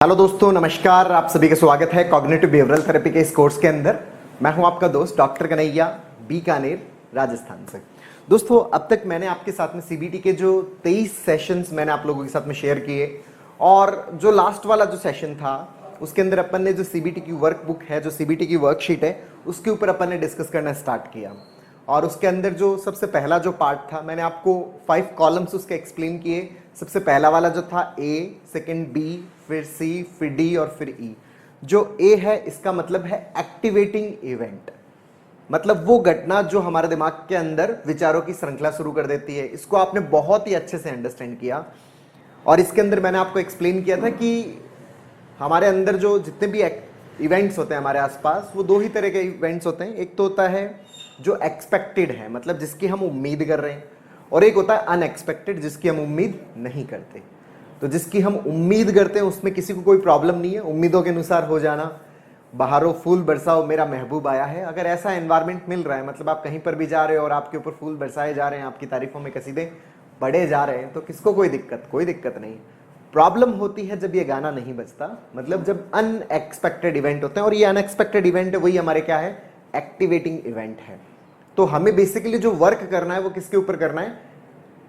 Hello दोस्तों, नमस्कार। आप सभी का स्वागत है कॉग्निटिव बिहेवियरल थेरेपी के इस कोर्स के अंदर। मैं हूं आपका दोस्त डॉक्टर कन्हैया, बीकानेर, राजस्थान से। दोस्तों, अब तक मैंने आपके साथ में सीबीटी के जो 23 सेशंस मैंने आप लोगों के साथ में शेयर किए, और जो लास्ट वाला जो सेशन था उसके अंदर अपन ने जो सीबीटी की वर्कबुक है, जो सीबीटी की वर्कशीट है, उसके ऊपर अपन ने डिस्कस करना स्टार्ट किया। और उसके अंदर जो सबसे पहला जो पार्ट था, मैंने आपको 5 कॉलम्स उसके एक्सप्लेन किए। सबसे पहला वाला जो था ए, सेकंड बी, फिर सी, फिर डी और फिर ई। जो ए है इसका मतलब है एक्टिवेटिंग इवेंट, मतलब वो घटना जो हमारे दिमाग के अंदर विचारों की श्रृंखला शुरू कर देती है। इसको आपने बहुत ही अच्छे से अंडरस्टैंड किया। और इसके अंदर मैंने आपको एक्सप्लेन किया था कि हमारे अंदर जो जितने भी इवेंट्स होते हैं हमारे आसपास, वो 2 ही तरह के इवेंट्स होते हैं। एक तो होता है जो एक्सपेक्टेड है, मतलब जिसकी हम उम्मीद कर रहे हैं, और एक होता है अनएक्सपेक्टेड, जिसकी हम उम्मीद नहीं करते। तो जिसकी हम उम्मीद करते हैं उसमें किसी को कोई प्रॉब्लम नहीं है, उम्मीदों के अनुसार हो जाना। बहारो फूल बरसाओ मेरा महबूब आया है, अगर ऐसा एनवायरनमेंट मिल रहा है, मतलब आप कहीं पर भी जा रहे हो और आपके ऊपर फूल बरसाए जा रहे हैं, आपकी तारीफों में कसीदे पढ़े जा रहे हैं, तो किसको कोई दिक्कत नहीं। प्रॉब्लम होती है जब ये गाना नहीं बजता, मतलब जब अनएक्सपेक्टेड इवेंट होते हैं। और ये अनएक्सपेक्टेड इवेंट है, वही हमारे क्या है, एक्टिवेटिंग इवेंट है। तो हमें बेसिकली जो वर्क करना है वो किसके ऊपर करना है,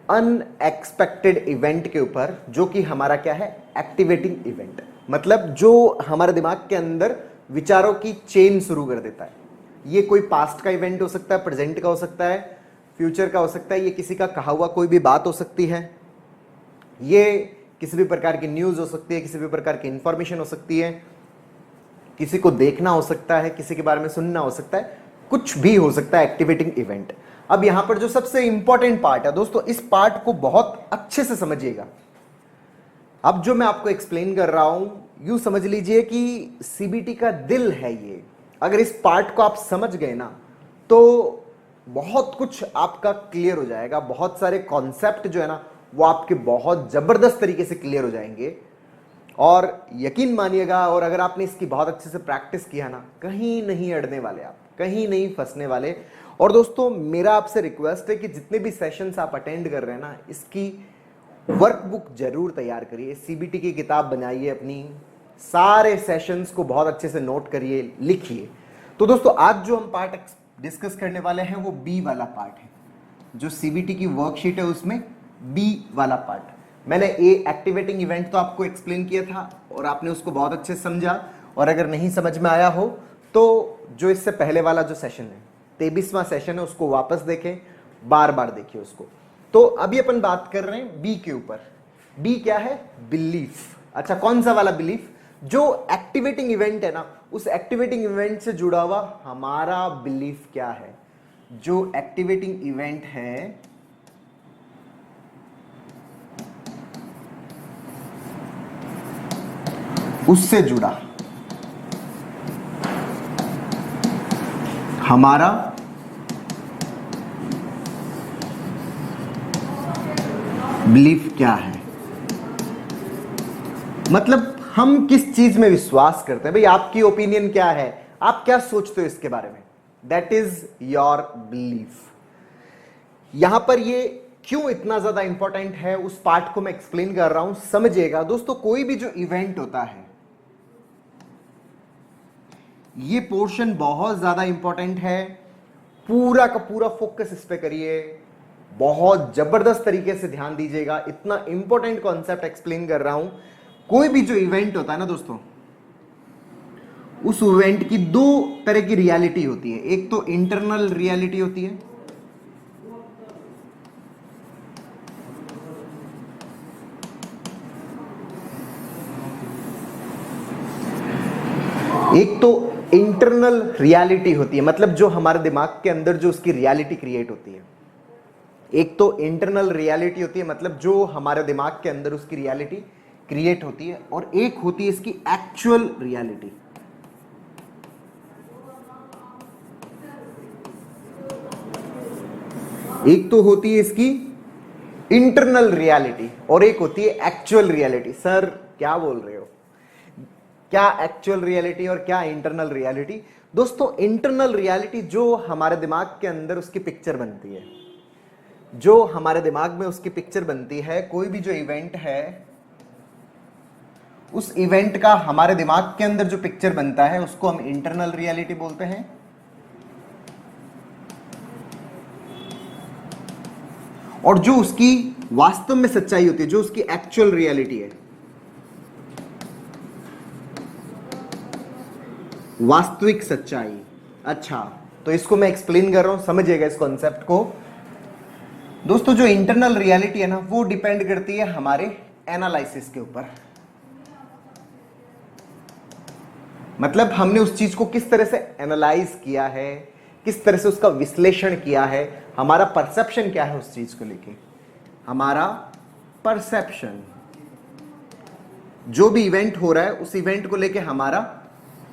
अनएक्सपेक्टेड इवेंट के ऊपर, जो कि हमारा क्या है, एक्टिवेटिंग इवेंट। मतलब जो हमारे दिमाग के अंदर विचारों की चेन शुरू कर देता है। ये कोई पास्ट का इवेंट हो सकता है, प्रेजेंट का हो सकता है, फ्यूचर का हो सकता है, ये किसी का कहा हुआ कोई भी बात हो सकती है, ये किसी भी प्रकार की न्यूज हो सकती है, किसी भी प्रकार की इंफॉर्मेशन हो सकती है, किसी को देखना हो सकता है, किसी के बारे में सुनना हो सकता है, कुछ भी हो सकता है एक्टिवेटिंग इवेंट। अब यहां पर जो सबसे इंपॉर्टेंट पार्ट है दोस्तों, इस पार्ट को बहुत अच्छे से समझिएगा। अब जो मैं आपको एक्सप्लेन कर रहा हूं, यूं समझ लीजिए कि सीबीटी का दिल है ये। अगर इस पार्ट को आप समझ गए ना, तो बहुत कुछ आपका क्लियर हो जाएगा। बहुत सारे कॉन्सेप्ट जो है ना, वो आपके बहुत जबरदस्त तरीके से क्लियर हो जाएंगे। और यकीन मानिएगा, और अगर आपने इसकी बहुत अच्छे से प्रैक्टिस किया ना, कहीं नहीं अड़ने वाले आप, कहीं नहीं फंसने वाले। और दोस्तों, मेरा आपसे रिक्वेस्ट है कि जितने भी सेशंस आप अटेंड कर रहे हैं ना, इसकी वर्कबुक जरूर तैयार करिए, सीबीटी की किताब बनाइए अपनी, सारे सेशंस को बहुत अच्छे से नोट करिए, लिखिए। तो दोस्तों, आज जो हम पार्ट डिस्कस करने वाले हैं वो बी वाला पार्ट है। जो सीबीटी की वर्कशीट है उसमें बी वाला पार्ट। मैंने ए एक्टिवेटिंग इवेंट तो आपको एक्सप्लेन किया था और आपने उसको बहुत अच्छे से समझा। और अगर नहीं समझ में आया हो तो जो इससे पहले वाला जो सेशन है, 23वां सेशन है, उसको वापस देखें, बार बार देखिए उसको। तो अभी अपन बात कर रहे हैं बी के ऊपर। बी क्या है, बिलीफ। अच्छा, कौन सा वाला बिलीफ, जो एक्टिवेटिंग इवेंट है ना, उस एक्टिवेटिंग इवेंट से जुड़ा हुआ हमारा बिलीफ क्या है। जो एक्टिवेटिंग इवेंट है उससे जुड़ा हमारा बिलीफ क्या है। मतलब हम किस चीज में विश्वास करते हैं। भाई, आपकी ओपिनियन क्या है, आप क्या सोचते हो इसके बारे में, दैट इज योर बिलीफ। यहां पर ये क्यों इतना ज्यादा इंपॉर्टेंट है, उस पार्ट को मैं एक्सप्लेन कर रहा हूं, समझिएगा दोस्तों। कोई भी जो इवेंट होता है, ये पोर्शन बहुत ज्यादा इंपॉर्टेंट है। पूरा का पूरा फोकस इस पे करिए, बहुत जबरदस्त तरीके से ध्यान दीजिएगा। इतना इंपॉर्टेंट कॉन्सेप्ट एक्सप्लेन कर रहा हूं। कोई भी जो इवेंट होता है ना दोस्तों, उस इवेंट की 2 तरह की रियलिटी होती है। एक तो इंटरनल रियलिटी होती है, एक तो इंटरनल रियलिटी होती है, मतलब जो हमारे दिमाग के अंदर जो उसकी रियलिटी क्रिएट होती है। एक तो इंटरनल रियलिटी होती है, मतलब जो हमारे दिमाग के अंदर उसकी रियलिटी क्रिएट होती है, और एक होती है इसकी एक्चुअल रियलिटी। एक तो होती है इसकी इंटरनल रियलिटी और एक होती है एक्चुअल रियलिटी। सर क्या बोल रहे हो, क्या एक्चुअल रियलिटी और क्या इंटरनल रियलिटी। दोस्तों, इंटरनल रियलिटी जो हमारे दिमाग के अंदर उसकी पिक्चर बनती है, जो हमारे दिमाग में उसकी पिक्चर बनती है, कोई भी जो इवेंट है उस इवेंट का हमारे दिमाग के अंदर जो पिक्चर बनता है उसको हम इंटरनल रियलिटी बोलते हैं। और जो उसकी वास्तव में सच्चाई होती है, जो उसकी एक्चुअल रियलिटी है, वास्तविक सच्चाई। अच्छा, तो इसको मैं एक्सप्लेन कर रहा हूं, समझिएगा इस कॉन्सेप्ट को। दोस्तों, जो इंटरनल रियलिटी है ना, वो डिपेंड करती है हमारे एनालिसिस के ऊपर। मतलब हमने उस चीज को किस तरह से एनालाइज किया है, किस तरह से उसका विश्लेषण किया है, हमारा परसेप्शन क्या है उस चीज को लेके। हमारा परसेप्शन, जो भी इवेंट हो रहा है उस इवेंट को लेके हमारा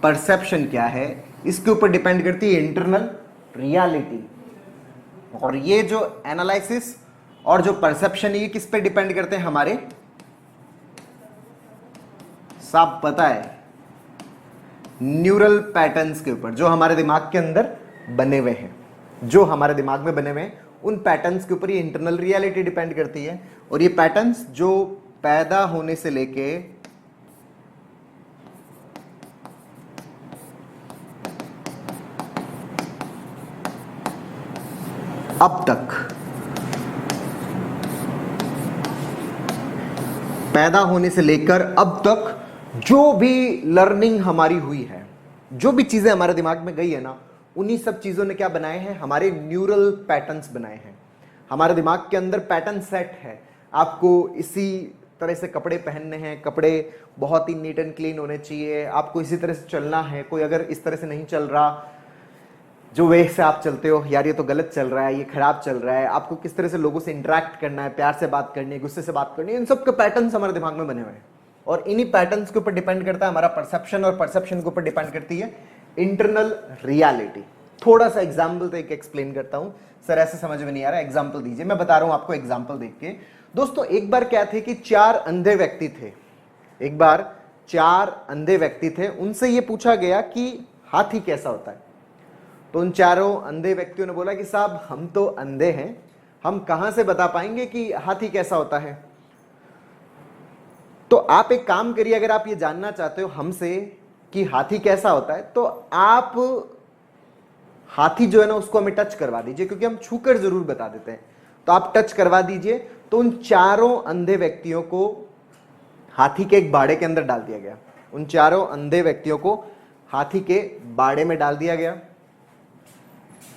परसेप्शन क्या है, इसके ऊपर डिपेंड करती है इंटरनल रियलिटी। और ये जो एनालिसिस और जो परसेप्शन, ये किस पे डिपेंड करते हैं? हमारे, सब पता है, न्यूरल पैटर्न्स के ऊपर, जो हमारे दिमाग के अंदर बने हुए हैं, जो हमारे दिमाग में बने हुए हैं, उन पैटर्न्स के ऊपर ये इंटरनल रियलिटी डिपेंड करती है। और ये पैटर्न्स जो पैदा होने से लेके अब तक, पैदा होने से लेकर अब तक जो भी लर्निंग हमारी हुई है, जो भी चीजें हमारे दिमाग में गई है ना, उन्हीं सब चीजों ने क्या बनाए हैं? हमारे न्यूरल पैटर्न्स बनाए हैं। हमारे दिमाग के अंदर पैटर्न सेट है। आपको इसी तरह से कपड़े पहनने हैं, कपड़े बहुत ही नीट एंड क्लीन होने चाहिए, आपको इसी तरह से चलना है। कोई अगर इस तरह से नहीं चल रहा, जो वे से आप चलते हो, यार ये तो गलत चल रहा है, ये खराब चल रहा है। आपको किस तरह से लोगों से इंटरेक्ट करना है, प्यार से बात करनी है, गुस्से से बात करनी है, इन सब के पैटर्न्स हमारे दिमाग में बने हुए हैं। और इन्हीं पैटर्न्स के ऊपर डिपेंड करता है हमारा परसेप्शन, और परसेप्शन के ऊपर डिपेंड करती है इंटरनल रियलिटी। थोड़ा सा एग्जाम्पल देख के एक्सप्लेन करता हूं। सर ऐसे समझ में नहीं आ रहा, एग्जाम्पल दीजिए। मैं बता रहा हूं आपको एग्जाम्पल देख के। दोस्तों, एक बार क्या थे कि 4 अंधे व्यक्ति थे। एक बार 4 अंधे व्यक्ति थे, उनसे ये पूछा गया कि हाथी कैसा होता है। तो उन चारों अंधे व्यक्तियों ने बोला कि साहब, हम तो अंधे हैं, हम कहां से बता पाएंगे कि हाथी कैसा होता है। तो आप एक काम करिए, अगर आप ये जानना चाहते हो हमसे कि हाथी कैसा होता है, तो आप हाथी जो है ना उसको हमें टच करवा दीजिए, क्योंकि हम छूकर जरूर बता देते हैं। तो आप टच करवा दीजिए। तो उन चारों अंधे व्यक्तियों को हाथी के एक बाड़े के अंदर डाल दिया गया। उन चारों अंधे व्यक्तियों को हाथी के बाड़े में डाल दिया गया।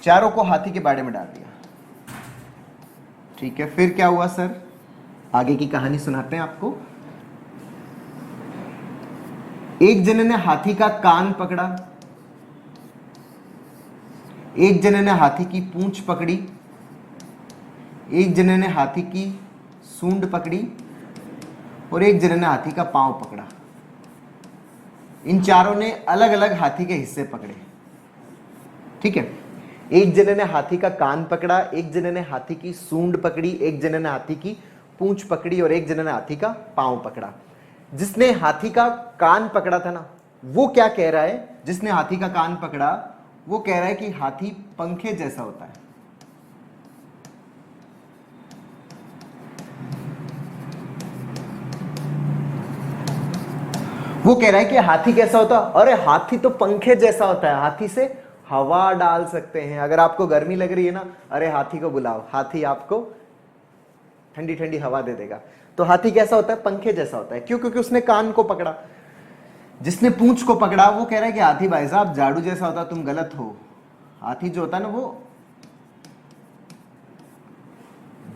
चारों को हाथी के बाड़े में डाल दिया। ठीक है, फिर क्या हुआ सर? आगे की कहानी सुनाते हैं आपको। एक जने ने हाथी का कान पकड़ा, एक जने ने हाथी की पूंछ पकड़ी, एक जने ने हाथी की सूंड पकड़ी, और एक जने ने हाथी का पांव पकड़ा। इन चारों ने अलग अलग हाथी के हिस्से पकड़े। ठीक है, एक जने ने हाथी का कान पकड़ा, एक जने ने हाथी की सूंड पकड़ी, एक जने ने हाथी की पूंछ पकड़ी, और एक जने ने हाथी का पांव पकड़ा। जिसने हाथी का कान पकड़ा था ना, वो क्या कह रहा है? जिसने हाथी का कान पकड़ा वो कह रहा है कि हाथी पंखे जैसा होता है। वो कह रहा है कि हाथी कैसा होता है? अरे हाथी तो पंखे जैसा होता है, हाथी से हवा डाल सकते हैं। अगर आपको गर्मी लग रही है ना, अरे हाथी को बुलाओ, हाथी आपको ठंडी ठंडी हवा दे देगा। तो हाथी कैसा होता है? पंखे जैसा होता है। क्यों? क्योंकि उसने कान को पकड़ा। जिसने पूंछ को पकड़ा वो कह रहा है कि हाथी भाई साहब झाड़ू जैसा होता है, तुम गलत हो। हाथी जो होता है ना वो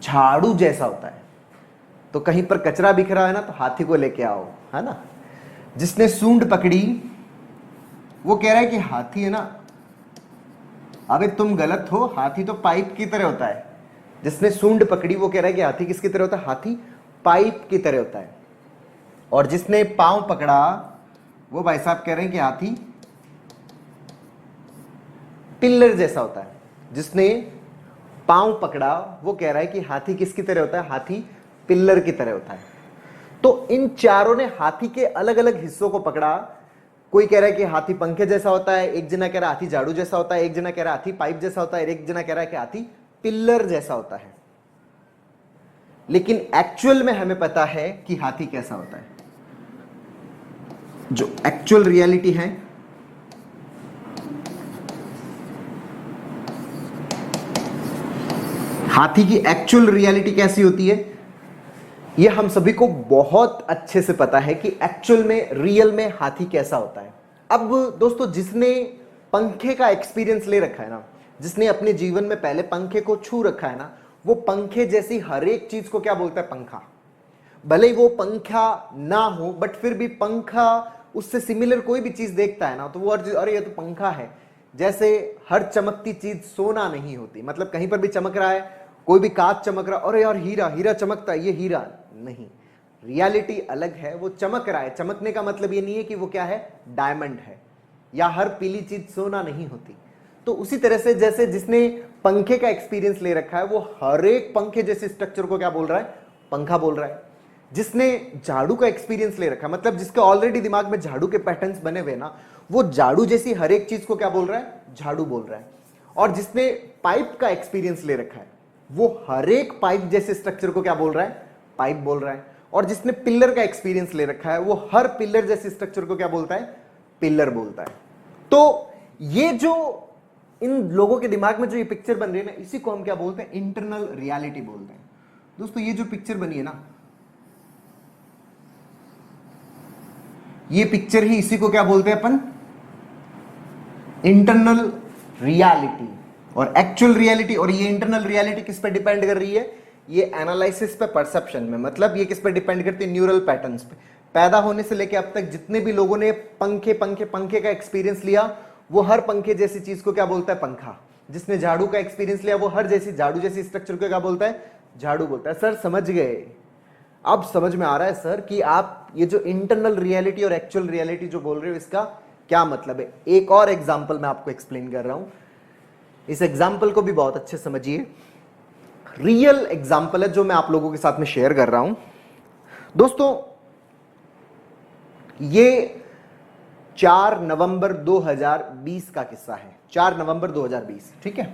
झाड़ू जैसा होता है। तो कहीं पर कचरा बिखरा है ना, तो हाथी को लेके आओ, है ना। जिसने सूंड पकड़ी वो कह रहा है कि हाथी है ना, अबे तुम गलत हो, हाथी तो पाइप की तरह होता है। जिसने सूंड पकड़ी वो कह रहा है कि हाथी किसकी तरह होता है? हाथी पाइप की तरह होता है। और जिसने पांव पकड़ा वो भाई साहब कह रहे हैं कि हाथी पिल्लर जैसा होता है। जिसने पांव पकड़ा वो कह रहा है कि हाथी किसकी तरह होता है? हाथी पिल्लर की तरह होता है। तो इन चारों ने हाथी के अलग अलग हिस्सों को पकड़ा। कोई कह रहा है कि हाथी पंखे जैसा होता है, एक जना कह रहा है हाथी झाड़ू जैसा होता है, एक जना कह रहा है हाथी पाइप जैसा होता है, एक जना कह रहा है कि हाथी पिल्लर जैसा होता है। लेकिन एक्चुअल में हमें पता है कि हाथी कैसा होता है। जो एक्चुअल रियलिटी है, हाथी की एक्चुअल रियलिटी कैसी होती है, ये हम सभी को बहुत अच्छे से पता है कि एक्चुअल में, रियल में हाथी कैसा होता है। अब दोस्तों, जिसने पंखे का एक्सपीरियंस ले रखा है ना, जिसने अपने जीवन में पहले पंखे को छू रखा है ना, वो पंखे जैसी हर एक चीज को क्या बोलता है, पंखा। भले ही वो पंखा ना हो, बट फिर भी पंखा, उससे सिमिलर कोई भी चीज देखता है ना, तो वो अरे ये तो पंखा है। जैसे हर चमकती चीज सोना नहीं होती, मतलब कहीं पर भी चमक रहा है, कोई भी कांच चमक रहा, अरे यार हीरा, हीरा चमकता है, ये हीरा नहीं। रियलिटी अलग है, वो चमक रहा है। चमकने का मतलब ये नहीं है कि वो क्या है, डायमंड है, या हर पीली चीज सोना नहीं होती। तो उसी तरह से जैसे जिसने पंखे का एक्सपीरियंस ले रखा है, वो हर एक पंखे जैसे स्ट्रक्चर को क्या बोल रहा है, पंखा बोल रहा है। जिसने झाड़ू का एक्सपीरियंस ले रखा है, मतलब जिसके ऑलरेडी दिमाग में झाड़ू के पैटर्न्स बने हुए ना, वो झाड़ू जैसी हर एक चीज को क्या बोल रहा है, झाड़ू बोल रहा है। और जिसने पाइप का एक्सपीरियंस ले रखा है, वो हर एक पाइप जैसे स्ट्रक्चर को क्या बोल रहा है, पाइप बोल रहा है। और जिसने पिलर का एक्सपीरियंस ले रखा है, वो हर पिलर जैसे स्ट्रक्चर को क्या बोलता है, पिलर बोलता है। तो ये जो इन लोगों के दिमाग में जो ये पिक्चर बन रही है ना, इसी को हम क्या बोलते हैं, इंटरनल रियलिटी बोलते हैं। दोस्तों, ये जो पिक्चर बनी है ना, ये पिक्चर ही, इसी को क्या बोलते हैं अपन, इंटरनल रियलिटी और एक्चुअल रियलिटी। और ये इंटरनल रियलिटी किस पे डिपेंड कर रही है, ये एनालिसिस पे, परसेप्शन में। मतलब ये किस पे डिपेंड करती है, न्यूरल पैटर्न्स पे। पैदा होने से लेके अब तक जितने भी लोगों ने पंखे पंखे पंखे का एक्सपीरियंस लिया, वो हर पंखे जैसी चीज को क्या बोलता है, पंखा। जिसने झाड़ू का एक्सपीरियंस लिया, वो हर जैसी झाड़ू जैसी स्ट्रक्चर को क्या बोलता है, झाड़ू बोलता है। सर समझ गए, अब समझ में आ रहा है सर कि आप ये जो इंटरनल रियलिटी और एक्चुअल रियलिटी जो बोल रहे हो, इसका क्या मतलब है। एक और एग्जाम्पल मैं आपको एक्सप्लेन कर रहा हूं, इस एग्जाम्पल को भी बहुत अच्छे समझिए। रियल एग्जाम्पल है जो मैं आप लोगों के साथ में शेयर कर रहा हूं। दोस्तों, ये 4 नवंबर 2020 का किस्सा है। 4 नवंबर 2020, ठीक है।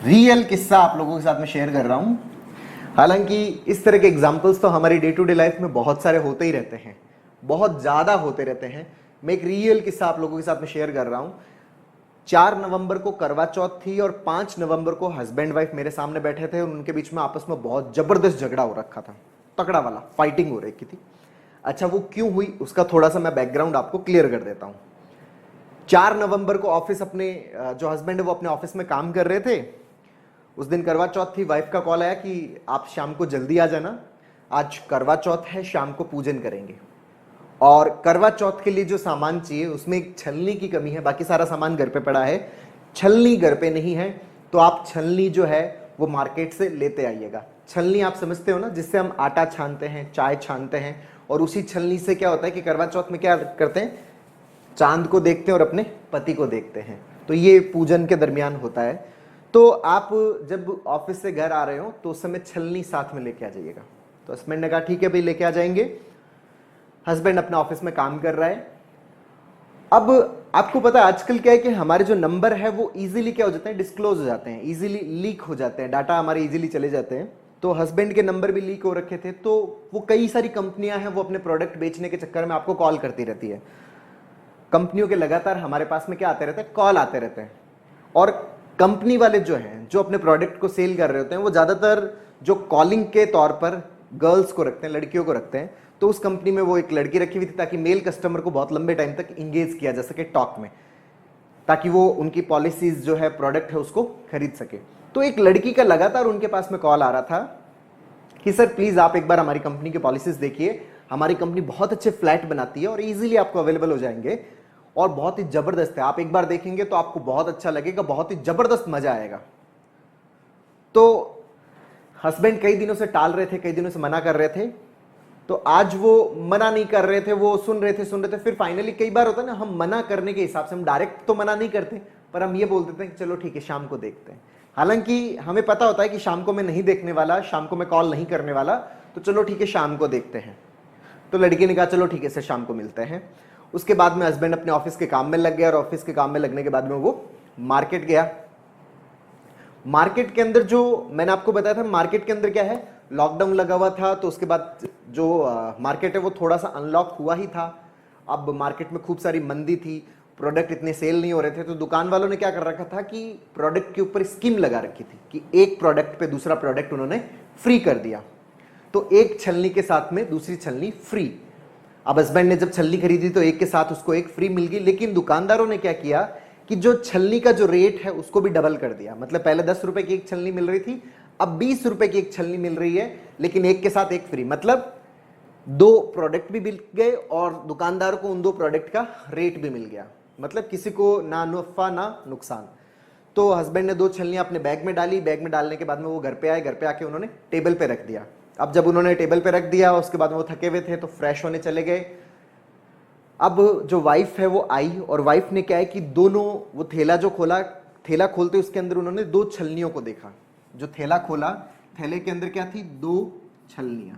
रियल किस्सा आप लोगों के साथ में शेयर कर रहा हूं। हालांकि इस तरह के एग्जाम्पल्स तो हमारी डे टू डे लाइफ में बहुत सारे होते ही रहते हैं, बहुत ज्यादा होते रहते हैं। मैं एक रियल किस्सा आप लोगों के साथ में शेयर कर रहा हूं। 4 नवंबर को करवा चौथ थी और 5 नवंबर को हस्बैंड वाइफ मेरे सामने बैठे थे और उनके बीच में आपस में बहुत जबरदस्त झगड़ा हो रखा था, तगड़ा वाला फाइटिंग हो रही थी। अच्छा, वो क्यों हुई उसका थोड़ा सा मैं बैकग्राउंड आपको क्लियर कर देता हूं। 4 नवंबर को ऑफिस, अपने जो हस्बैंड है वो अपने ऑफिस में काम कर रहे थे। उस दिन करवा चौथ थी। वाइफ का कॉल आया कि आप शाम को जल्दी आ जाना, आज करवा चौथ है, शाम को पूजन करेंगे। और करवा चौथ के लिए जो सामान चाहिए उसमें एक छलनी की कमी है, बाकी सारा सामान घर पे पड़ा है, छलनी घर पे नहीं है। तो आप छलनी जो है वो मार्केट से लेते आइएगा। छलनी आप समझते हो ना, जिससे हम आटा छानते हैं, चाय छानते हैं। और उसी छलनी से क्या होता है कि करवा चौथ में क्या करते हैं, चांद को देखते हैं और अपने पति को देखते हैं। तो ये पूजन के दरमियान होता है। तो आप जब ऑफिस से घर आ रहे हो तो उस समय छलनी साथ में लेके आ जाइएगा। तो हस्बैंड ने कहा ठीक है भाई, लेके आ जाएंगे। हस्बैंड अपने ऑफिस में काम कर रहा है। अब आपको पता है आजकल क्या है कि हमारे जो नंबर है वो इजीली क्या हो जाते हैं, डिस्क्लोज हो जाते हैं, इजीली लीक हो जाते हैं, डाटा हमारे इजीली चले जाते हैं। तो हस्बैंड के नंबर भी लीक हो रखे थे। तो वो कई सारी कंपनियां हैं, वो अपने प्रोडक्ट बेचने के चक्कर में आपको कॉल करती रहती है। कंपनियों के लगातार हमारे पास में क्या आते रहते हैं, कॉल आते रहते हैं। और कंपनी वाले जो हैं, जो अपने प्रोडक्ट को सेल कर रहे होते हैं, वो ज्यादातर जो कॉलिंग के तौर पर गर्ल्स को रखते हैं, लड़कियों को रखते हैं। तो उस कंपनी में वो एक लड़की रखी हुई थी ताकि मेल कस्टमर को बहुत लंबे टाइम तक इंगेज किया जा सके टॉक में, ताकि वो उनकी पॉलिसीज जो है, प्रोडक्ट है, उसको खरीद सके। तो एक लड़की का लगातार उनके पास में कॉल आ रहा था कि सर प्लीज आप एक बार हमारी कंपनी की पॉलिसीज देखिए, हमारी कंपनी बहुत अच्छे फ्लैट बनाती है और इजीली आपको अवेलेबल हो जाएंगे और बहुत ही जबरदस्त है, आप एक बार देखेंगे तो आपको बहुत अच्छा लगेगा, बहुत ही जबरदस्त मजा आएगा। तो हस्बैंड कई दिनों से टाल रहे थे, कई दिनों से मना कर रहे थे। तो आज वो मना नहीं कर रहे थे, वो सुन रहे थे। फिर फाइनली कई बार होता है ना, हम मना करने के हिसाब से हम डायरेक्ट तो मना नहीं करते, पर हम ये बोल देते हैं कि चलो ठीक है शाम को देखते हैं। हालांकि हमें पता होता है कि शाम को मैं नहीं देखने वाला, शाम को मैं कॉल नहीं करने वाला, तो चलो ठीक है शाम को देखते हैं। तो लड़की ने कहा चलो ठीक है सर शाम को मिलते हैं। उसके बाद में हस्बैंड अपने ऑफिस के काम में लग गया और ऑफिस के काम में लगने के बाद में वो मार्केट गया। मार्केट के अंदर जो मैंने आपको बताया था, मार्केट के अंदर क्या है, लॉकडाउन लगा हुआ था, तो उसके बाद जो मार्केट है वो थोड़ा सा अनलॉक हुआ ही था। अब मार्केट में खूब सारी मंदी थी, प्रोडक्ट इतने सेल नहीं हो रहे थे, तो दुकान वालों ने क्या कर रखा था कि प्रोडक्ट के ऊपर स्कीम लगा रखी थी कि एक प्रोडक्ट पे दूसरा प्रोडक्ट उन्होंने फ्री कर दिया। तो एक छलनी के साथ में दूसरी छलनी फ्री। अब हस्बैंड ने जब छलनी खरीदी तो एक के साथ उसको एक फ्री मिल गई, लेकिन दुकानदारों ने क्या किया कि जो छलनी का जो रेट है उसको भी डबल कर दिया। मतलब पहले 10 रुपए की एक छलनी मिल रही थी, अब 20 रुपए की एक छलनी मिल रही है, लेकिन एक के साथ एक फ्री। मतलब दो प्रोडक्ट भी मिल गए और दुकानदार को उन दो प्रोडक्ट का रेट भी मिल गया। मतलब किसी को ना नफा ना नुकसान। तो हस्बैंड ने दो छलनियां अपने बैग में डाली, बैग में डालने के बाद में वो घर पे आए, घर पे आके उन्होंने टेबल पे रख दिया। अब जब उन्होंने टेबल पे रख दिया उसके बाद वो थके हुए थे तो फ्रेश होने चले गए। अब जो वाइफ है वो आई और वाइफ ने क्या है कि दोनों वो थैला जो खोला, थैला खोलते उसके अंदर उन्होंने दो छलनियों को देखा। जो थैला खोला, थैले के अंदर क्या थी, दो छलनियां।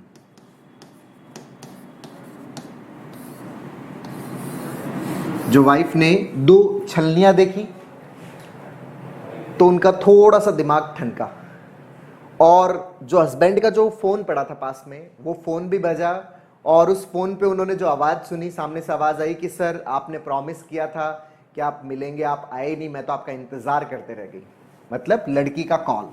जो वाइफ ने दो छलनियां देखी तो उनका थोड़ा सा दिमाग ठनका, और जो हस्बैंड का जो फोन पड़ा था पास में वो फोन भी बजा, और उस फोन पे उन्होंने जो आवाज सुनी, सामने से आवाज आई कि सर आपने प्रॉमिस किया था कि आप मिलेंगे, आप आए नहीं, मैं तो आपका इंतजार करते रह गई। मतलब लड़की का कॉल।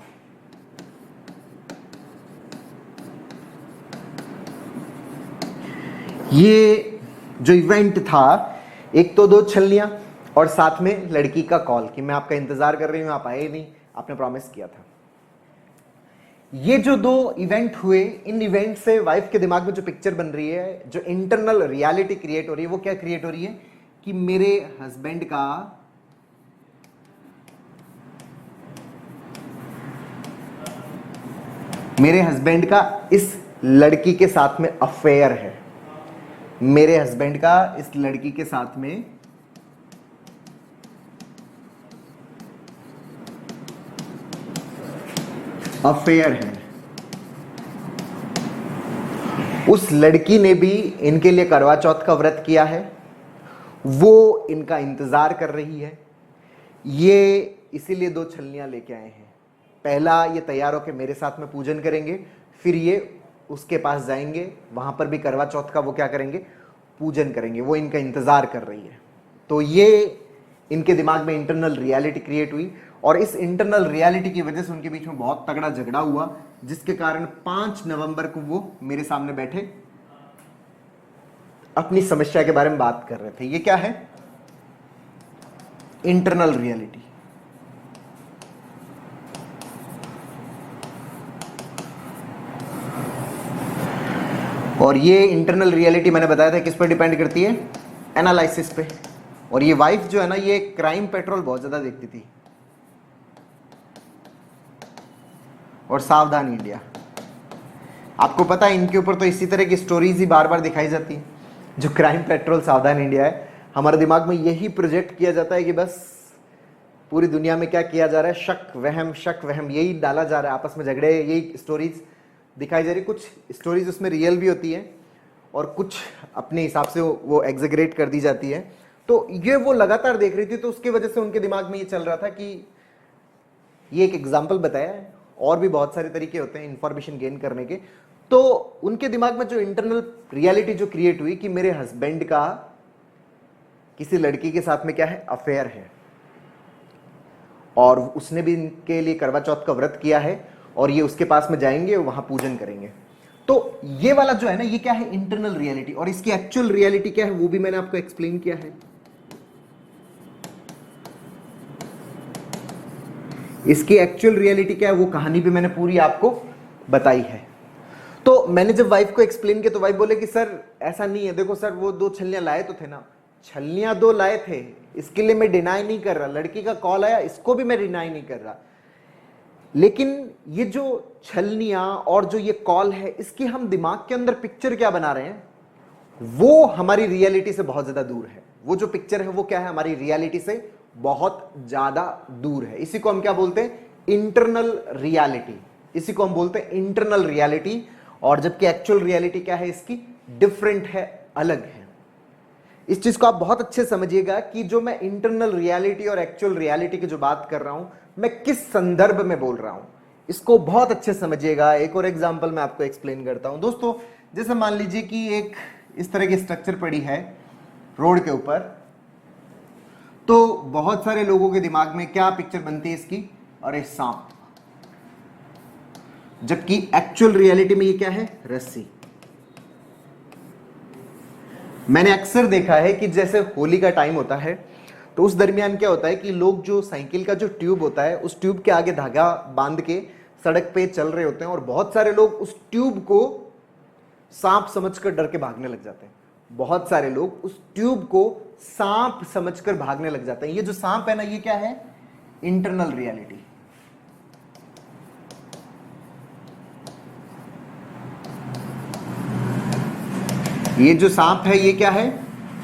ये जो इवेंट था, एक तो दो छलनियां और साथ में लड़की का कॉल कि मैं आपका इंतजार कर रही हूं, आप आए नहीं, आपने प्रॉमिस किया था। ये जो दो इवेंट हुए, इन इवेंट से वाइफ के दिमाग में जो पिक्चर बन रही है, जो इंटरनल रियलिटी क्रिएट हो रही है, वो क्या क्रिएट हो रही है कि मेरे हस्बैंड का इस लड़की के साथ में अफेयर है। मेरे हस्बैंड का इस लड़की के साथ में अफेयर है। उस लड़की ने भी इनके लिए करवा चौथ का व्रत किया है, वो इनका इंतजार कर रही है। ये इसीलिए दो छलनियां लेके आए हैं। पहला ये तैयार होकर मेरे साथ में पूजन करेंगे, फिर ये उसके पास जाएंगे, वहां पर भी करवा चौथ का वो क्या करेंगे, पूजन करेंगे। वो इनका इंतजार कर रही है। तो ये इनके दिमाग में इंटरनल रियलिटी क्रिएट हुई, और इस इंटरनल रियलिटी की वजह से उनके बीच में बहुत तगड़ा झगड़ा हुआ, जिसके कारण 5 नवंबर को वो मेरे सामने बैठे अपनी समस्या के बारे में बात कर रहे थे। ये क्या है, इंटरनल रियलिटी। और ये इंटरनल रियलिटी मैंने बताया था किस पर डिपेंड करती है, एनालिसिस पे। और ये वाइफ जो है ना, ये क्राइम पेट्रोल बहुत ज्यादा देखती थी, और सावधान इंडिया। आपको पता है इनके ऊपर तो इसी तरह की स्टोरीज ही बार बार दिखाई जाती है। जो क्राइम पेट्रोल सावधान इंडिया है, हमारे दिमाग में यही प्रोजेक्ट किया जाता है कि बस पूरी दुनिया में क्या किया जा रहा है, शक वहम यही डाला जा रहा है, आपस में झगड़े, यही स्टोरीज दिखाई जा रही। कुछ स्टोरीज उसमें रियल भी होती है और कुछ अपने हिसाब से वो एग्जेगरेट कर दी जाती है। तो ये वो लगातार देख रही थी, तो उसकी वजह से उनके दिमाग में ये चल रहा था कि ये एक एग्जाम्पल बताया है, और भी बहुत सारे तरीके होते हैं इंफॉर्मेशन गेन करने के। तो उनके दिमाग में जो इंटरनल रियलिटी जो क्रिएट हुई कि मेरे हस्बैंड का किसी लड़की के साथ में क्या है, अफेयर है, और उसने भी इनके लिए करवा चौथ का व्रत किया है, और ये उसके पास में जाएंगे, वहां पूजन करेंगे। तो ये वाला जो है ना, ये क्या है, इंटरनल रियलिटी। और इसकी एक्चुअल रियलिटी क्या है वो भी मैंने आपको एक्सप्लेन किया है। इसकी एक्चुअल रियलिटी क्या है वो कहानी भी मैंने पूरी आपको बताई है। तो मैंने जब वाइफ को एक्सप्लेन किया तो वाइफ बोले कि सर ऐसा नहीं है, देखो सर वो दो छलनियां लाए तो थे ना, छलनियां दो लाए थे, इसके लिए मैं डिनाई नहीं कर रहा, लड़की का कॉल आया इसको भी मैं डिनाई नहीं कर रहा, लेकिन ये जो छलनियां और जो ये कॉल है, इसकी हम दिमाग के अंदर पिक्चर क्या बना रहे हैं, वो हमारी रियलिटी से बहुत ज्यादा दूर है। वो जो पिक्चर है वो क्या है, हमारी रियलिटी से बहुत ज्यादा दूर है। इसी को हम क्या बोलते हैं, इंटरनल रियलिटी। इसी को हम बोलते हैं इंटरनल रियलिटी। और जबकि एक्चुअल रियलिटी क्या है इसकी, डिफरेंट है, अलग है। इस चीज को आप बहुत अच्छे से समझिएगा कि जो मैं इंटरनल रियलिटी और एक्चुअल रियलिटी की जो बात कर रहा हूं, मैं किस संदर्भ में बोल रहा हूं, इसको बहुत अच्छे से समझिएगा। एक और एग्जांपल मैं आपको एक्सप्लेन करता हूं। दोस्तों, जैसे मान लीजिए कि एक इस तरह की स्ट्रक्चर पड़ी है रोड के ऊपर, तो बहुत सारे लोगों के दिमाग में क्या पिक्चर बनती है इसकी, अरे सांप। जबकि एक्चुअल रियलिटी में ये क्या है, रस्सी। मैंने अक्सर देखा है कि जैसे होली का टाइम होता है तो उस दरमियान क्या होता है कि लोग जो साइकिल का जो ट्यूब होता है उस ट्यूब के आगे धागा बांध के सड़क पे चल रहे होते हैं और बहुत सारे लोग उस ट्यूब को सांप समझकर डर के भागने लग जाते हैं। बहुत सारे लोग उस ट्यूब को सांप समझकर भागने लग जाते हैं। ये जो सांप है ना, ये क्या है, इंटरनल रियलिटी। ये जो सांप है ये क्या है,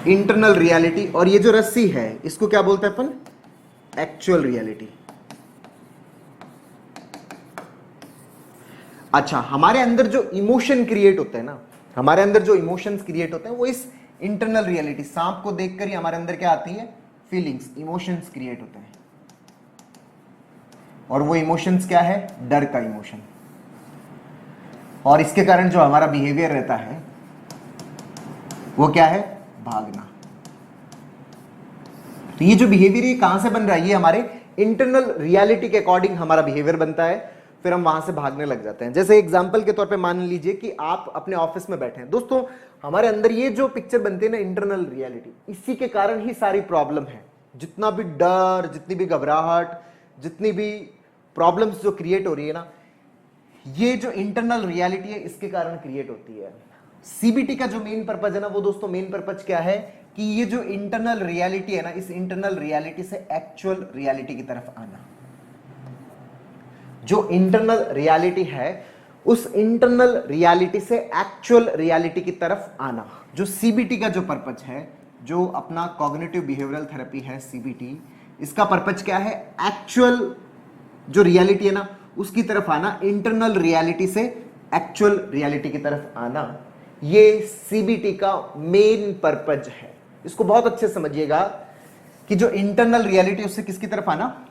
इंटरनल रियलिटी। और ये जो रस्सी है इसको क्या बोलते हैं अपन, एक्चुअल रियलिटी। अच्छा, हमारे अंदर जो इमोशन क्रिएट होते हैं ना, हमारे अंदर जो इमोशंस क्रिएट होते हैं वो इस इंटरनल रियलिटी, सांप को देखकर ही हमारे अंदर क्या आती है, फीलिंग्स, इमोशंस क्रिएट होते हैं। और वो इमोशंस क्या है, डर का इमोशन। और इसके कारण जो हमारा बिहेवियर रहता है वो क्या है, भागना। तो ये जो बिहेवियर ये कहां से बन रहा है, ये हमारे इंटरनल रियलिटी के अकॉर्डिंग हमारा बिहेवियर बनता है, फिर हम वहां से भागने लग जाते हैं। जैसे एग्जांपल के तौर पे मान लीजिए कि आप अपने ऑफिस में बैठे हैं। दोस्तों, हमारे अंदर ये जो पिक्चर बनती है ना, इंटरनल रियलिटी, इसी के कारण ही सारी प्रॉब्लम है। जितना भी डर, जितनी भी घबराहट, जितनी भी प्रॉब्लम्स जो क्रिएट हो रही है ना, ये जो इंटरनल रियलिटी है इसके कारण क्रिएट होती है। सीबीटी का जो मेन पर्पज है ना, वो दोस्तों मेन पर्पज क्या है कि ये जो इंटरनल रियलिटी है ना, इस इंटरनल रियलिटी से एक्चुअल रियलिटी की तरफ आना। जो इंटरनल रियलिटी है उस इंटरनल रियलिटी से एक्चुअल रियलिटी की तरफ आना, जो सीबीटी का जो पर्पज है, जो अपना कॉग्निटिव बिहेवियरल थेरेपी है सीबीटी, इसका पर्पज क्या है, एक्चुअल जो रियलिटी है ना उसकी तरफ आना, इंटरनल रियलिटी से एक्चुअल रियलिटी की तरफ आना। ये सीबीटी का मेन पर्पज है। इसको बहुत अच्छे से समझिएगा कि जो इंटरनल रियलिटी उससे किसकी तरफ आना,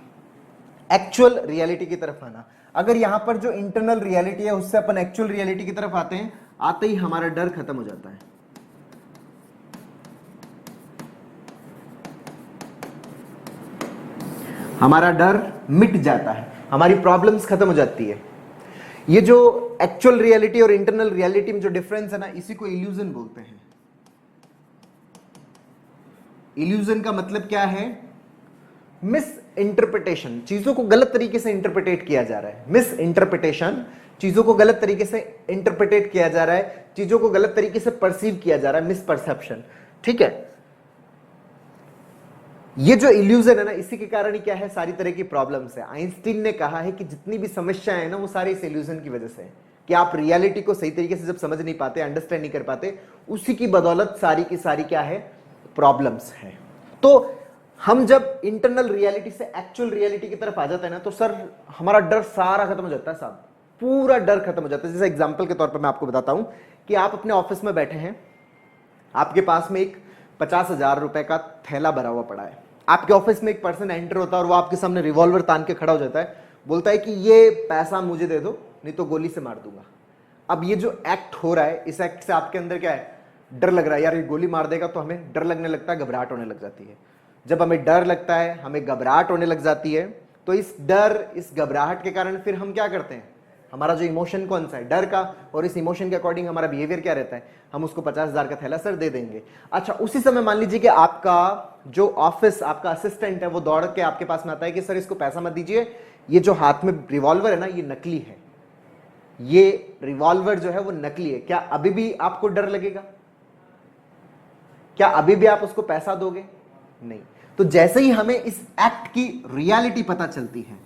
एक्चुअल रियलिटी की तरफ आना। अगर यहां पर जो इंटरनल रियलिटी है उससे अपन एक्चुअल रियलिटी की तरफ आते हैं, आते ही हमारा डर खत्म हो जाता है। हमारा डर मिट जाता है, हमारी प्रॉब्लम्स खत्म हो जाती है। ये जो एक्चुअल रियलिटी और इंटरनल रियलिटी में जो डिफरेंस है ना, इसी को इल्यूजन बोलते हैं। इल्यूजन का मतलब क्या है, मिस इंटरप्रिटेशन, चीजों को गलत तरीके से इंटरप्रिटेट किया जा रहा है। मिस इंटरप्रिटेशन, चीजों को गलत तरीके से इंटरप्रिटेट किया जा रहा है, चीजों को गलत तरीके से परसीव किया जा रहा है, मिस परसेप्शन। ठीक है, ये जो इल्यूजन है ना, इसी के कारण ही क्या है, सारी तरह की प्रॉब्लम्स है। आइंस्टीन ने कहा है कि जितनी भी समस्याएं हैं ना, वो सारी इस इल्यूजन की वजह से है कि आप रियलिटी को सही तरीके से जब समझ नहीं पाते, अंडरस्टैंड नहीं कर पाते, उसी की बदौलत सारी की सारी क्या है, प्रॉब्लम्स है। तो हम जब इंटरनल रियलिटी से एक्चुअल रियलिटी की तरफ आ जाते हैं ना, तो सर हमारा डर सारा खत्म हो जाता है साहब, पूरा डर खत्म हो जाता है। जैसे एग्जांपल के तौर पर मैं आपको बताता हूं कि आप अपने ऑफिस में बैठे हैं, आपके पास में एक 50,000 रुपए का थैला भरा हुआ पड़ा है। आपके ऑफिस में एक पर्सन एंटर होता है और वो आपके सामने रिवॉल्वर तान के खड़ा हो जाता है, बोलता है कि ये पैसा मुझे दे दो नहीं तो गोली से मार दूंगा। अब ये जो एक्ट हो रहा है, इस एक्ट से आपके अंदर क्या है, डर लग रहा है, यार ये गोली मार देगा, तो हमें डर लगने लगता है, घबराहट होने लग जाती है। जब हमें डर लगता है, हमें घबराहट होने लग जाती है, तो इस डर, इस घबराहट के कारण फिर हम क्या करते हैं, हमारा जो इमोशन कौन सा है, डर का, और इस इमोशन के अकॉर्डिंग हमारा बिहेवियर क्या रहता है, हम उसको 50,000 का थैला सर दे देंगे। अच्छा, उसी समय मान लीजिए कि आपका जो ऑफिस, आपका असिस्टेंट है, वो दौड़ के आपके पास में आता है कि सर इसको पैसा मत दीजिए, ये जो हाथ में रिवॉल्वर है ना, ये नकली है, ये रिवॉल्वर जो है वो नकली है। क्या अभी भी आपको डर लगेगा? क्या अभी भी आप उसको पैसा दोगे? नहीं। तो जैसे ही हमें इस एक्ट की रियलिटी पता चलती है,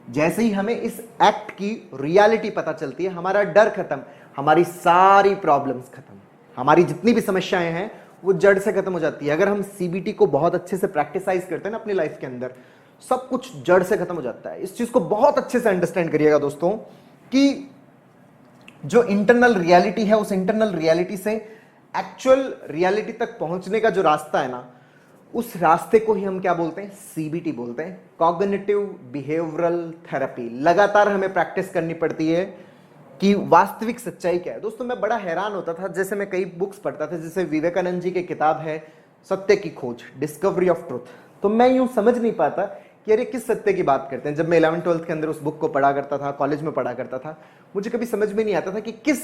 जैसे ही हमें इस एक्ट की रियलिटी पता चलती है, हमारा डर खत्म, हमारी सारी प्रॉब्लम्स खत्म, हमारी जितनी भी समस्याएं हैं वो जड़ से खत्म हो जाती है। अगर हम सीबीटी को बहुत अच्छे से प्रैक्टिसाइज करते हैं ना अपनी लाइफ के अंदर, सब कुछ जड़ से खत्म हो जाता है। इस चीज को बहुत अच्छे से अंडरस्टैंड करिएगा दोस्तों कि जो इंटरनल रियलिटी है, उस इंटरनल रियलिटी से एक्चुअल रियलिटी तक पहुंचने का जो रास्ता है ना, उस रास्ते को ही हम क्या बोलते हैं, सीबीटी बोलते हैं, कॉग्निटिव बिहेवियरल थेरेपी। लगातार हमें प्रैक्टिस करनी पड़ती है कि वास्तविक सच्चाई क्या है। दोस्तों मैं बड़ा हैरान होता था, जैसे मैं कई बुक्स पढ़ता था, जैसे विवेकानंद जी की किताब है सत्य की खोज, डिस्कवरी ऑफ ट्रुथ, तो मैं यूं समझ नहीं पाता कि अरे किस सत्य की बात करते हैं। जब मैं 11th-12th के अंदर उस बुक को पढ़ा करता था, कॉलेज में पढ़ा करता था, मुझे कभी समझ में नहीं आता था कि किस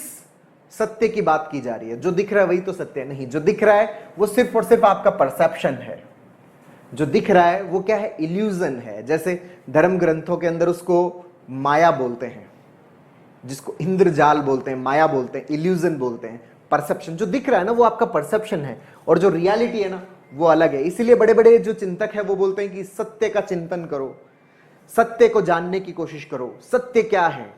सत्य की बात की जा रही है। जो दिख रहा है वही तो सत्य नहीं, जो दिख रहा है वो सिर्फ और सिर्फ आपका परसेप्शन है। जो दिख रहा है वो क्या है, इल्यूजन है। जैसे धर्म ग्रंथों के अंदर उसको माया बोलते हैं, जिसको इंद्रजाल बोलते हैं, माया बोलते हैं, इल्यूजन बोलते हैं, परसेप्शन। जो दिख रहा है ना वो आपका परसेप्शन है, और जो रियलिटी है ना वो अलग है। इसीलिए बड़े बड़े जो चिंतक है वो बोलते हैं कि सत्य का चिंतन करो, सत्य को जानने की कोशिश करो, सत्य क्या है।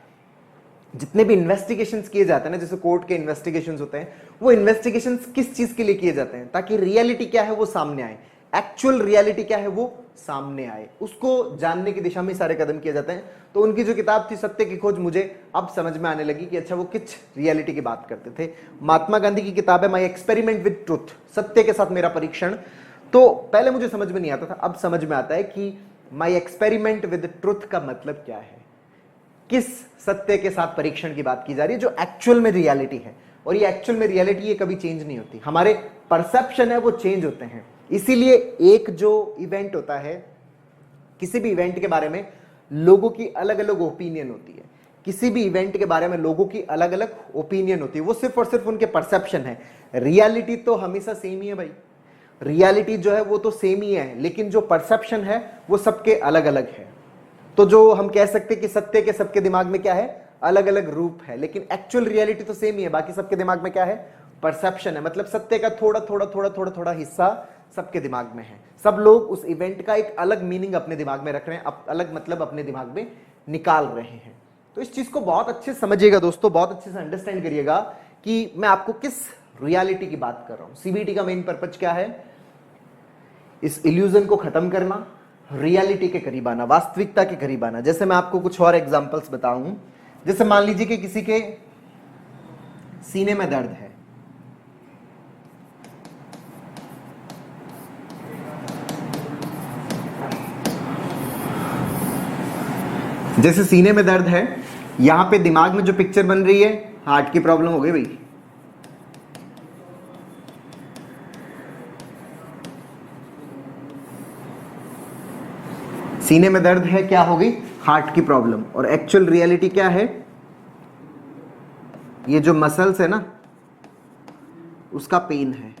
जितने भी इन्वेस्टिगेशंस किए जाते हैं ना, जैसे कोर्ट के इन्वेस्टिगेशंस होते हैं, वो इन्वेस्टिगेशंस किस चीज के लिए किए जाते हैं, ताकि रियलिटी क्या है वो सामने आए, एक्चुअल रियलिटी क्या है वो सामने आए, उसको जानने की दिशा में सारे कदम किए जाते हैं। तो उनकी जो किताब थी सत्य की खोज, मुझे अब समझ में आने लगी कि अच्छा वो किस रियलिटी की बात करते थे। महात्मा गांधी की किताब है माई एक्सपेरिमेंट विद ट्रुथ, सत्य के साथ मेरा परीक्षण। तो पहले मुझे समझ में नहीं आता था, अब समझ में आता है कि माई एक्सपेरिमेंट विद ट्रुथ का मतलब क्या है, किस सत्य के साथ परीक्षण की बात की जा रही है, जो एक्चुअल में रियलिटी है। और ये एक्चुअल में रियलिटी ये कभी चेंज नहीं होती, हमारे परसेप्शन है वो चेंज होते हैं। इसीलिए एक जो इवेंट होता है, किसी भी इवेंट के बारे में लोगों की अलग अलग ओपिनियन होती है, किसी भी इवेंट के बारे में लोगों की अलग अलग ओपिनियन होती है, वो सिर्फ और सिर्फ उनके परसेप्शन है। रियलिटी तो हमेशा सेम ही है भाई, रियलिटी जो है वो तो सेम ही है, लेकिन जो परसेप्शन है वो सबके अलग अलग है। तो जो हम कह सकते हैं कि सत्य के सबके दिमाग में क्या है, अलग अलग रूप है, लेकिन एक्चुअल रियलिटी तो सेम ही है। बाकी सबके दिमाग में क्या है, परसेप्शन है। मतलब सत्य का थोड़ा थोड़ा थोड़ा थोड़ा थोड़ा हिस्सा सबके दिमाग में है। सब लोग उस इवेंट का एक अलग मीनिंग अपने दिमाग में रख रहे हैं, अलग मतलब अपने दिमाग में निकाल रहे हैं। तो इस चीज को बहुत अच्छे से समझिएगा दोस्तों, बहुत अच्छे से अंडरस्टैंड करिएगा कि मैं आपको किस रियलिटी की बात कर रहा हूं। सीबीटी का मेन पर्पज क्या है, इस इल्यूजन को खत्म करना, रियलिटी के करीब आना, वास्तविकता के करीब आना। जैसे मैं आपको कुछ और एग्जांपल्स बताऊं, जैसे मान लीजिए कि किसी के सीने में दर्द है, जैसे सीने में दर्द है, यहां पे दिमाग में जो पिक्चर बन रही है, हार्ट की प्रॉब्लम हो गई भाई। सीने में दर्द है, क्या हो गई, हार्ट की प्रॉब्लम। और एक्चुअल रियलिटी क्या है, ये जो मसल्स है ना उसका पेन है,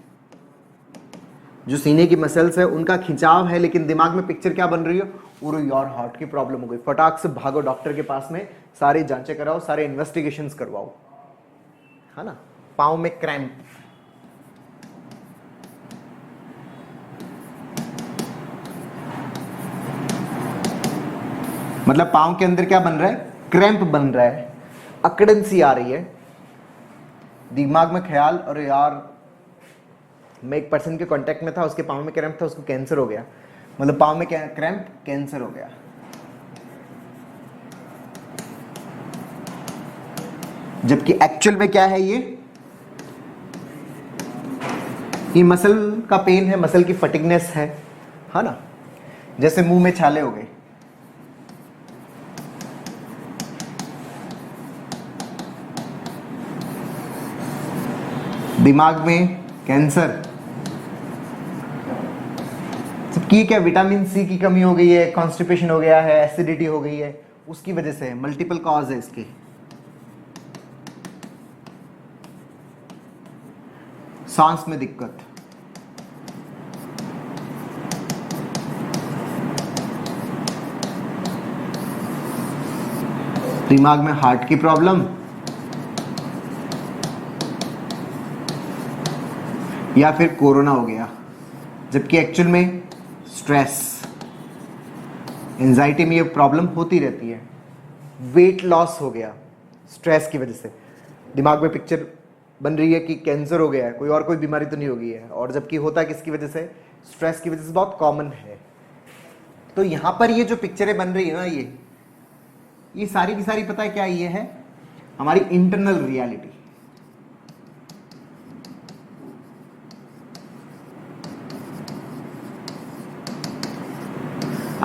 जो सीने की मसल्स है उनका खिंचाव है, लेकिन दिमाग में पिक्चर क्या बन रही है, और यार हार्ट की प्रॉब्लम हो गई, फटाक से भागो डॉक्टर के पास में, सारे जांचें कराओ, सारे इन्वेस्टिगेशंस करवाओ, है ना। पाँव में क्रैम्प, मतलब पाँव के अंदर क्या बन रहा है, क्रैम्प बन रहा है, अकड़न सी आ रही है, दिमाग में ख्याल, अरे यार मैं एक पर्सन के कांटेक्ट में था, उसके पाँव में क्रैम्प था, उसको कैंसर हो गया। मतलब पाँव में क्या क्रैम्प, कैंसर हो गया। जबकि एक्चुअल में क्या है, ये मसल का पेन है, मसल की फटिगनेस है ना। जैसे मुंह में छाले हो गए, दिमाग में कैंसर, सबकी क्या विटामिन सी की कमी हो गई है, कॉन्स्टिपेशन हो गया है, एसिडिटी हो गई है, उसकी वजह से मल्टीपल कॉज है इसके। सांस में दिक्कत, दिमाग में हार्ट की प्रॉब्लम, या फिर कोरोना हो गया। जबकि एक्चुअल में स्ट्रेस, एंजाइटी में ये प्रॉब्लम होती रहती है। वेट लॉस हो गया स्ट्रेस की वजह से, दिमाग में पिक्चर बन रही है कि कैंसर हो गया है, कोई और कोई बीमारी तो नहीं हो गई है, और जबकि होता है किसकी वजह से, स्ट्रेस की वजह से, बहुत कॉमन है। तो यहां पर ये जो पिक्चरें बन रही है ना, ये सारी की सारी पता है क्या, ये है हमारी इंटरनल रियलिटी।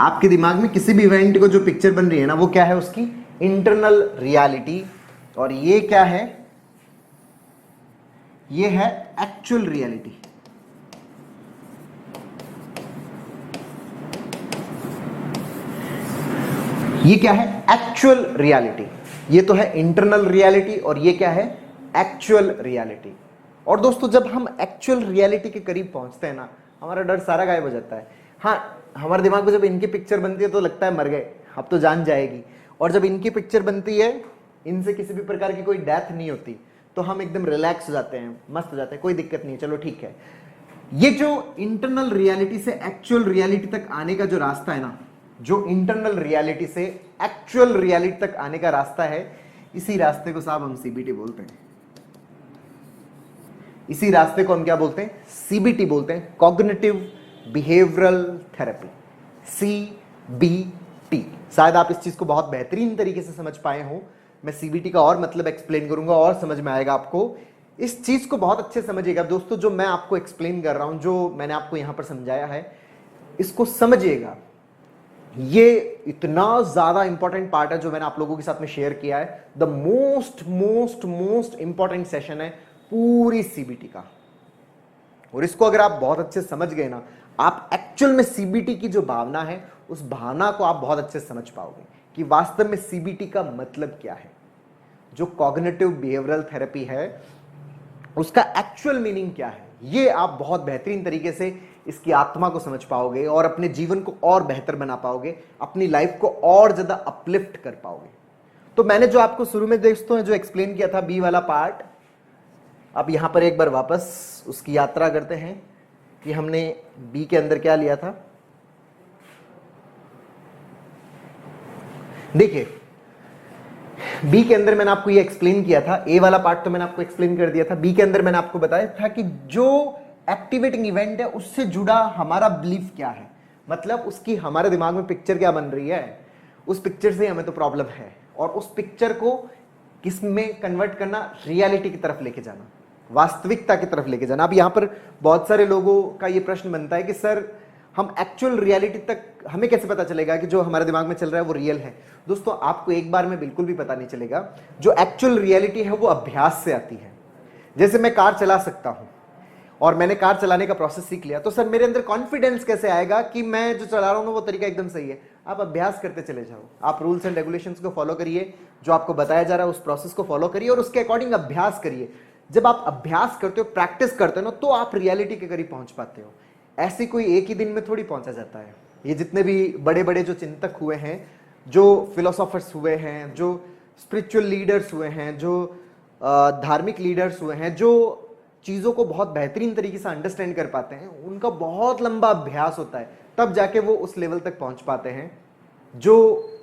आपके दिमाग में किसी भी इवेंट को जो पिक्चर बन रही है ना, वो क्या है, उसकी इंटरनल रियलिटी। और ये क्या है, ये है एक्चुअल रियलिटी। ये क्या है, एक्चुअल रियलिटी। ये तो है इंटरनल रियलिटी और ये क्या है, एक्चुअल रियलिटी। और दोस्तों जब हम एक्चुअल रियलिटी के करीब पहुंचते हैं ना, हमारा डर सारा गायब हो जाता है। हाँ, हमारे दिमाग में जब इनकी पिक्चर बनती है तो लगता है मर गए, अब तो जान जाएगी। और जब इनकी पिक्चर बनती है, इनसे किसी भी प्रकार की कोई डेथ नहीं होती, तो हम एकदम रिलैक्स हो जाते हैं, मस्त हो जाते हैं, कोई दिक्कत नहीं है, चलो ठीक है। ये जो इंटरनल रियलिटी से एक्चुअल रियलिटी तक आने का जो रास्ता है ना, जो इंटरनल रियलिटी से एक्चुअल रियलिटी तक आने का रास्ता है, इसी रास्ते को साहब हम सीबीटी बोलते हैं। इसी रास्ते को हम क्या बोलते हैं, सीबीटी बोलते हैं, कॉग्निटिव बिहेवियरल थेरेपी, सीबीटी। शायद आप इस चीज को बहुत बेहतरीन तरीके से समझ पाए हो। मैं सीबीटी का और मतलब एक्सप्लेन करूंगा और समझ में आएगा आपको। इस चीज को बहुत अच्छे समझिएगा दोस्तों, जो मैं आपको एक्सप्लेन कर रहा हूं, जो मैंने आपको यहां पर समझाया है, इसको समझिएगा। ये इतना ज्यादा इंपॉर्टेंट पार्ट है जो मैंने आप लोगों के साथ में शेयर किया है। The most most most important session है पूरी सीबीटी का। और इसको अगर आप बहुत अच्छे समझ गए ना, आप एक्चुअल में सीबीटी की जो भावना है, उस भावना को आप बहुत अच्छे से समझ पाओगे कि वास्तव में सीबीटी का मतलब क्या है। जो कॉग्निटिव बिहेवियरल थेरेपी है, उसका एक्चुअल मीनिंग क्या है, ये आप बहुत बेहतरीन तरीके से इसकी आत्मा को समझ पाओगे और अपने जीवन को और बेहतर बना पाओगे, अपनी लाइफ को और ज्यादा अपलिफ्ट कर पाओगे। तो मैंने जो आपको शुरू में दोस्तों जो एक्सप्लेन किया था, बी वाला पार्ट, अब यहां पर एक बार वापस उसकी यात्रा करते हैं कि हमने बी के अंदर क्या लिया था। देखिए, बी के अंदर मैंने आपको ये एक्सप्लेन किया था, ए वाला पार्ट तो मैंने आपको एक्सप्लेन कर दिया था। बी के अंदर मैंने आपको बताया था कि जो एक्टिवेटिंग इवेंट है उससे जुड़ा हमारा बिलीफ क्या है, मतलब उसकी हमारे दिमाग में पिक्चर क्या बन रही है, उस पिक्चर से हमें तो प्रॉब्लम है, और उस पिक्चर को किस में कन्वर्ट करना, रियलिटी की तरफ लेके जाना, वास्तविकता की तरफ लेके जाना। अब यहां पर बहुत सारे लोगों का ये प्रश्न बनता है कि सर हम एक्चुअल रियलिटी तक हमें कैसे पता चलेगा कि जो हमारे दिमाग में चल रहा है वो रियल है। दोस्तों आपको एक बार में बिल्कुल भी पता नहीं चलेगा। जो एक्चुअल रियलिटी है वो अभ्यास से आती है। जैसे मैं कार चला सकता हूं और मैंने कार चलाने का प्रोसेस सीख लिया, तो सर मेरे अंदर कॉन्फिडेंस कैसे आएगा कि मैं जो चला रहा हूं वो तरीका एकदम सही है। आप अभ्यास करते चले जाओ, आप रूल्स एंड रेगुलेशंस को फॉलो करिए, जो आपको बताया जा रहा है उस प्रोसेस को फॉलो करिए और उसके अकॉर्डिंग अभ्यास करिए। जब आप अभ्यास करते हो, प्रैक्टिस करते हो ना, तो आप रियलिटी के करीब पहुंच पाते हो। ऐसे कोई एक ही दिन में थोड़ी पहुंचा जाता है। ये जितने भी बड़े बड़े जो चिंतक हुए हैं, जो फिलोसोफर्स हुए हैं, जो स्पिरिचुअल लीडर्स हुए हैं, जो धार्मिक लीडर्स हुए हैं, जो चीज़ों को बहुत बेहतरीन तरीके से अंडरस्टैंड कर पाते हैं, उनका बहुत लंबा अभ्यास होता है, तब जाके वो उस लेवल तक पहुंच पाते हैं जो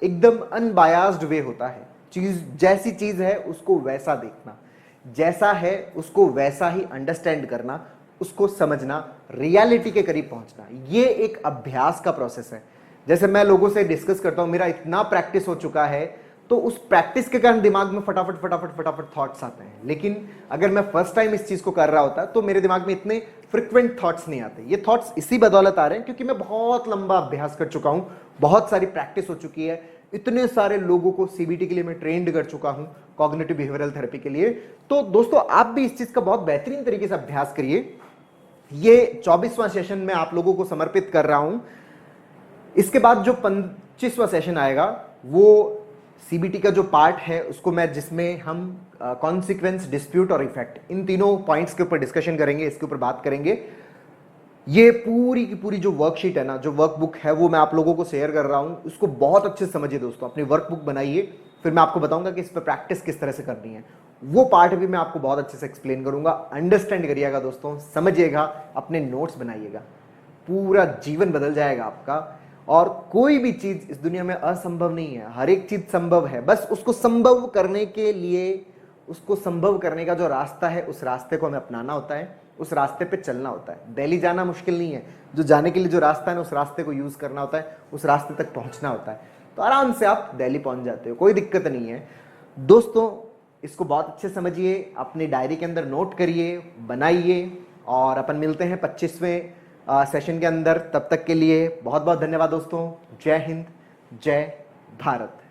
एकदम अनबायास्ड वे होता है। चीज़ जैसी चीज़ है उसको वैसा देखना, जैसा है उसको वैसा ही अंडरस्टैंड करना, उसको समझना, रियलिटी के करीब पहुंचना, ये एक अभ्यास का प्रोसेस है। जैसे मैं लोगों से डिस्कस करता हूं, मेरा इतना प्रैक्टिस हो चुका है, तो उस प्रैक्टिस के कारण दिमाग में फटाफट फटाफट फटाफट थॉट्स आते हैं। लेकिन अगर मैं फर्स्ट टाइम इस चीज को कर रहा होता तो मेरे दिमाग में इतने फ्रिक्वेंट थॉट्स नहीं आते। ये थॉट्स इसी बदौलत आ रहे हैं क्योंकि मैं बहुत लंबा अभ्यास कर चुका हूं, बहुत सारी प्रैक्टिस हो चुकी है, इतने सारे लोगों को सीबीटी के लिए मैं ट्रेंड कर चुका हूं, कॉग्निटिव बिहेवियरल थेरेपी के लिए। तो दोस्तों आप भी इस चीज का बहुत बेहतरीन तरीके से अभ्यास करिए। ये 24वां सेशन मैं आप लोगों को समर्पित कर रहा हूं। इसके बाद जो 25वां सेशन आएगा वो सीबीटी का जो पार्ट है उसको मैं, जिसमें हम कॉन्सिक्वेंस, डिस्प्यूट और इफेक्ट, इन तीनों पॉइंट्स के ऊपर डिस्कशन करेंगे, इसके ऊपर बात करेंगे। ये पूरी की पूरी जो वर्कशीट है ना, जो वर्कबुक है, वो मैं आप लोगों को शेयर कर रहा हूं। उसको बहुत अच्छे से समझिए दोस्तों, अपनी वर्कबुक बनाइए, फिर मैं आपको बताऊंगा कि इस पर प्रैक्टिस किस तरह से करनी है। वो पार्ट भी मैं आपको बहुत अच्छे से एक्सप्लेन करूंगा। अंडरस्टैंड करिएगा दोस्तों, समझिएगा, अपने नोट्स बनाइएगा, पूरा जीवन बदल जाएगा आपका। और कोई भी चीज इस दुनिया में असंभव नहीं है, हर एक चीज संभव है। बस उसको संभव करने के लिए, उसको संभव करने का जो रास्ता है, उस रास्ते को हमें अपनाना होता है, उस रास्ते पे चलना होता है। दिल्ली जाना मुश्किल नहीं है, जो जाने के लिए जो रास्ता है ना, उस रास्ते को यूज करना होता है, उस रास्ते तक पहुंचना होता है। तो आराम से आप दिल्ली पहुंच जाते हो, कोई दिक्कत नहीं है दोस्तों। इसको बहुत अच्छे समझिए, अपनी डायरी के अंदर नोट करिए, बनाइए, और अपन मिलते हैं 25वें सेशन के अंदर। तब तक के लिए बहुत बहुत धन्यवाद दोस्तों। जय हिंद, जय भारत।